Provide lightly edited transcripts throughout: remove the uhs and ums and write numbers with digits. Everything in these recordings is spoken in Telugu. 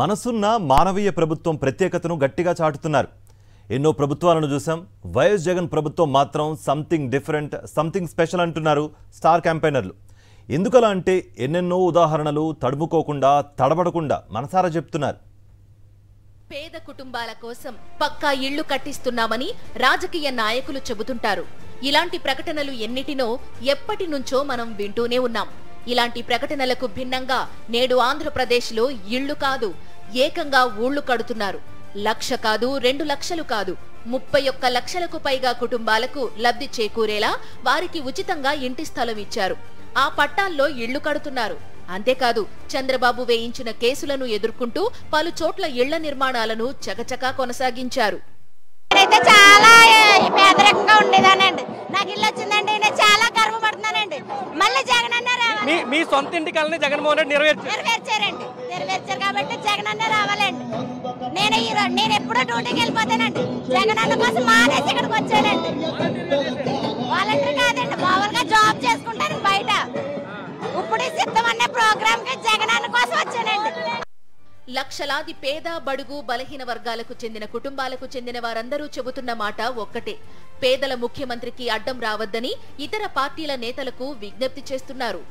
మనసున్న మానవీయ ప్రభుత్వం ప్రత్యేకతను గట్టిగా చాటుతున్నారు. ఎన్నో ప్రభుత్వాలను చూసాం. వైఎస్ జగన్ ప్రభుత్వం మాత్రం సంథింగ్ డిఫరెంట్, సంథింగ్ స్పెషల్ అంటున్నారు స్టార్ క్యాంపెయినర్లు. ఎందుకలా అంటే ఎన్నెన్నో ఉదాహరణలు తడుముకోకుండా తడబడకుండా మనసారా చెప్తున్నారు. పేద కుటుంబాల కోసం పక్కా ఇళ్లు కట్టిస్తున్నామని రాజకీయ నాయకులు చెబుతుంటారు. ఇలాంటి ప్రకటనలు ఎన్నిటినో ఎప్పటి నుంచో మనం వింటూనే ఉన్నాం. ఇలాంటి ప్రకటనలకు భిన్నంగా నేడు ఆంధ్రప్రదేశ్లో ఇళ్లు కాదు, ఏకంగా ఊళ్లు కడుతున్నారు. 1,00,000 కాదు, 2 లక్షలు కాదు, 31 లక్షలకు పైగా కుటుంబాలకు లబ్ధి చేకూరేలా వారికి ఉచితంగా ఇంటి స్థలం ఇచ్చారు. ఆ పట్టాల్లో ఇళ్లు కడుతున్నారు. అంతేకాదు, చంద్రబాబు వేయించిన కేసులను ఎదుర్కొంటూ పలు చోట్ల ఇళ్ల నిర్మాణాలను చకచకా కొనసాగించారు. నేనైతే చాలా పేదరికంగా ఉండేదానండి. నాకు ఇల్లు వచ్చిందండి, నేను చాలా గర్వపడుతున్నానండి. మళ్ళీ జగన్ అన్న రావాలి. మీ సొంత ఇంటి కలని జగన్మోహన్ రెడ్డి నెరవేర్చారు కాబట్టి జగన్ అన్న రావాలండి. నేను ఎప్పుడో డ్యూటీకి వెళ్ళిపోతానండి. జగన్ అన్న కోసం మానేసి ఇక్కడికి వచ్చానండి. వాలంటీర్ కాదండి, మామూలుగా జాబ్ చేసుకుంటాను బయట. ఇప్పుడు సిద్ధం అనే ప్రోగ్రామ్ కి జగన్ అన్న కోసం వచ్చానండి. లక్షలాది పేద, బడుగు, బలహీన వర్గాలకు చెందిన కుటుంబాలకు చెందిన వారందరూ చెబుతున్న మాట ఒక్కటే: పేదల ముఖ్యమంత్రికి అడ్డం రావద్దని ఇతర పార్టీల నేతలకు విజ్ఞప్తి చేస్తున్నారు.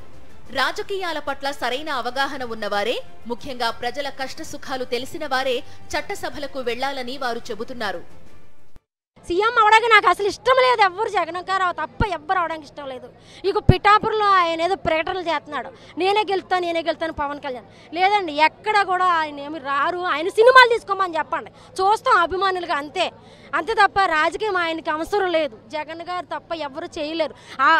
రాజకీయాల పట్ల సరైన అవగాహన ఉన్నవారే, ముఖ్యంగా ప్రజల కష్టసుఖాలు తెలిసిన వారే చట్టసభలకు వెళ్లాలని వారు చెబుతున్నారు. సీఎం అవడానికి నాకు అసలు ఇష్టం లేదు. ఎవ్వరు జగన్ గారు తప్ప ఎవ్వరు అవడానికి ఇష్టం లేదు. ఇక పిఠాపురంలో ఆయన ఏదో ప్రకటనలు చేస్తున్నాడు, నేనే గెలుస్తాను పవన్ కళ్యాణ్. లేదండి, ఎక్కడ కూడా ఆయన ఏమి రారు. ఆయన సినిమాలు తీసుకోమని చెప్పండి, చూస్తాం అభిమానులుగా, అంతే తప్ప రాజకీయం ఆయనకి అవసరం లేదు. జగన్ గారు తప్ప ఎవ్వరు చేయలేరు.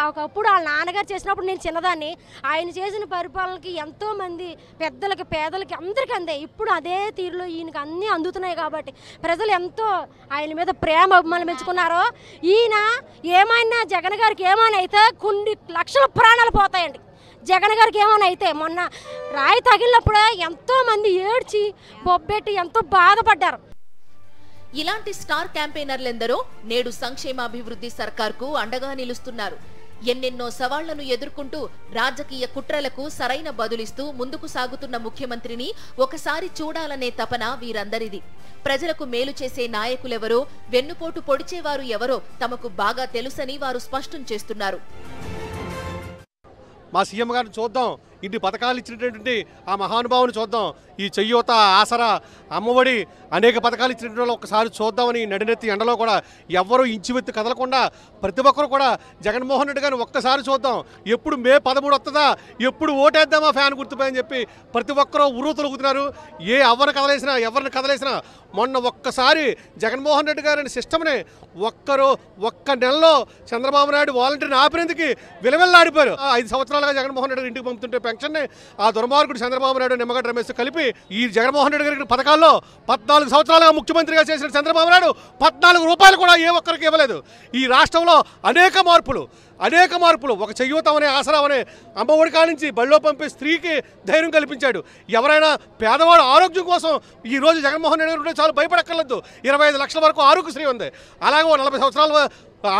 ఒకప్పుడు వాళ్ళ నాన్నగారు చేసినప్పుడు నేను చిన్నదాన్ని. ఆయన చేసిన పరిపాలనకి ఎంతో మంది పెద్దలకి, పేదలకి, అందరికీ అందే. ఇప్పుడు అదే తీరులో ఈయనకి అన్నీ అందుతున్నాయి కాబట్టి ప్రజలు ఎంతో ఆయన మీద ప్రేమ అభిమానులు పెంచుకున్నారో. ఈయన ఏమైనా జగన్ గారికి ఏమైనా అయితే కొన్ని లక్షల ప్రాణాలు పోతాయండి. జగన్ గారికి ఏమైనా అయితే మొన్న రాయి తగిలినప్పుడు ఎంతో మంది ఏడ్చి బొబ్బెట్టి ఎంతో బాధపడ్డారు. ఇలాంటి స్టార్ క్యాంపెయినర్లెందరో నేడు సంక్షేమాభివృద్ధి సర్కార్కు అండగా నిలుస్తున్నారు. ఎన్నెన్నో సవాళ్లను ఎదుర్కొంటూ రాజకీయ కుట్రలకు సరైన బదులిస్తూ ముందుకు సాగుతున్న ముఖ్యమంత్రిని ఒకసారి చూడాలనే తపన వీరందరిది. ప్రజలకు మేలు చేసే నాయకులెవరో, వెన్నుపోటు పొడిచేవారు ఎవరో తమకు బాగా తెలుసని వారు స్పష్టం చేస్తున్నారు. మా సీఎం గారిని చూద్దాం, ఇన్ని పథకాలు ఇచ్చినటువంటి ఆ మహానుభావుని చూద్దాం. ఈ చెయ్యూత, ఆసరా, అమ్మఒడి అనేక పథకాలు ఇచ్చినటువంటి వాళ్ళు ఒకసారి చూద్దామని నడినెత్తి ఎండలో కూడా ఎవ్వరూ ఇంచువెత్తి కదలకుండా ప్రతి ఒక్కరు కూడా జగన్మోహన్ రెడ్డి గారిని ఒక్కసారి చూద్దాం, ఎప్పుడు మే 13 వస్తుందా, ఎప్పుడు ఓటేద్దామా ఫ్యాన్ గుర్తుపై అని చెప్పి ప్రతి ఒక్కరూ ఉర్రూతలుగుతున్నారు. ఏ ఎవరిని కదలేసినా మొన్న ఒక్కసారి జగన్మోహన్ రెడ్డి గారిని సిస్టమ్ని ఒక్క నెలలో చంద్రబాబు నాయుడు వాలంటీర్ని ఆపినందుకు విలవిల్లాడిపోయారు. 5 సంవత్సరాలుగా జగన్మోహన్ రెడ్డి గారి ఇంటికి పంపుతుంటే పెన్షన్ని ఆ దుర్మార్గుడు చంద్రబాబు నాయుడు, నిమ్మగడ్డ రమేష్ కలిపి ఈ జగన్మోహన్ రెడ్డి గారి పథకాల్లో 14 సంవత్సరాలుగా ముఖ్యమంత్రిగా చేసిన చంద్రబాబు నాయుడు 14 రూపాయలు కూడా ఏ ఒక్కరికి ఇవ్వలేదు. ఈ రాష్ట్రంలో అనేక మార్పులు ఒక చెయ్యూతమనే, ఆసరావనే, అమ్మఒడి కానించి బళ్ళో పంపే స్త్రీకి ధైర్యం కల్పించాడు. ఎవరైనా పేదవాడు ఆరోగ్యం కోసం ఈరోజు జగన్మోహన్ రెడ్డి గారు చాలు భయపడక్కర్లేదు. 25 లక్షల వరకు ఆరోగ్యశ్రీ ఉంది. అలాగే 40 సంవత్సరాల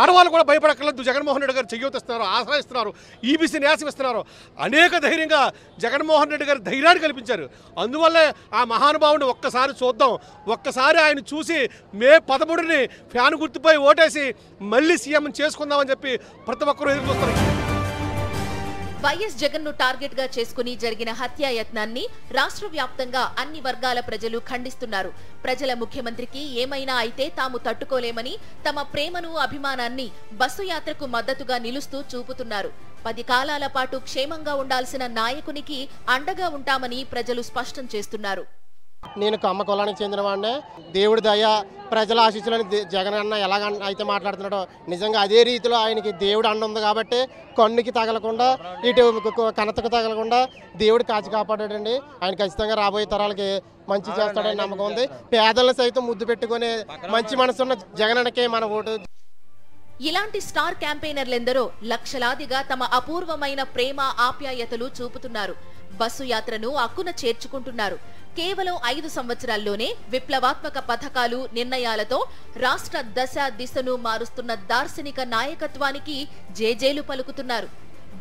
ఆడవాళ్ళు కూడా భయపడక్కర్లేదు. జగన్మోహన్ రెడ్డి గారు చెయ్యూత ఇస్తున్నారు, ఆసరా ఇస్తున్నారు, ఈబీసీ న్యాసం ఇస్తున్నారు. అనేక ధైర్యంగా జగన్మోహన్ రెడ్డి గారు ధైర్యాన్ని కల్పించారు. అందువల్లే ఆ మహానుభావుని ఒక్కసారి చూద్దాం, ఒక్కసారి ఆయన చూసి మే 13ని ఫ్యాన్ గుర్తుపై ఓటేసి మళ్ళీ సీఎం చేసుకుందామని చెప్పి ప్రతి ఒక్కరూ ఎదురు చూస్తారు. వైఎస్ జగన్ ను టార్గెట్ గా చేసుకుని జరిగిన హత్యాయత్నాన్ని రాష్ట్ర వ్యాప్తంగా అన్ని వర్గాల ప్రజలు ఖండిస్తున్నారు. ప్రజల ముఖ్యమంత్రికి ఏమైనా అయితే తాము తట్టుకోలేమని తమ ప్రేమను, అభిమానాన్ని బస్సు యాత్రకు మద్దతుగా నిలుస్తూ చూపుతున్నారు. 10 కాలాల పాటు క్షేమంగా ఉండాల్సిన నాయకునికి అండగా ఉంటామని ప్రజలు స్పష్టం చేస్తున్నారు. నేను కమ్మ కులానికి చెందినవాడినే. దేవుడి దయ, ప్రజల ఆశీస్సులని జగన్ అన్న ఎలాగ అయితే మాట్లాడుతున్నాడో నిజంగా అదే రీతిలో ఆయనకి దేవుడు అండ ఉంది కాబట్టి కన్నుకి తగలకుండా, ఇటు కనతకు తగలకుండా దేవుడు కాచి కాపాడాడండి. ఆయన ఖచ్చితంగా రాబోయే తరాలకి మంచి చేస్తాడని నమ్మకం ఉంది. పేదలను సైతం ముద్దు పెట్టుకునే మంచి మనసున్న జగన్ అన్నకే మన ఓటు. ఇలాంటి స్టార్ క్యాంపెయినర్లెందరో లక్షలాదిగా తమ అపూర్వమైన ప్రేమ, ఆప్యాయతలు చూపుతున్నారు. బస్సు యాత్రను అక్కున చేర్చుకుంటున్నారు. కేవలం 5 సంవత్సరాల్లోనే విప్లవాత్మక పథకాలు, నిర్ణయాలతో రాష్ట్ర దశ దిశను మారుస్తున్న దార్శనిక నాయకత్వానికి జేజేలు పలుకుతున్నారు.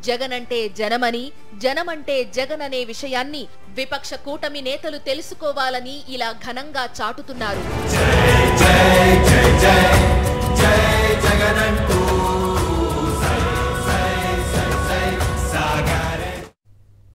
జగన్ అంటే జనమని, జనమంటే జగన్ అనే విషయాన్ని విపక్ష కూటమి నేతలు తెలుసుకోవాలని ఇలా ఘనంగా చాటుతున్నారు.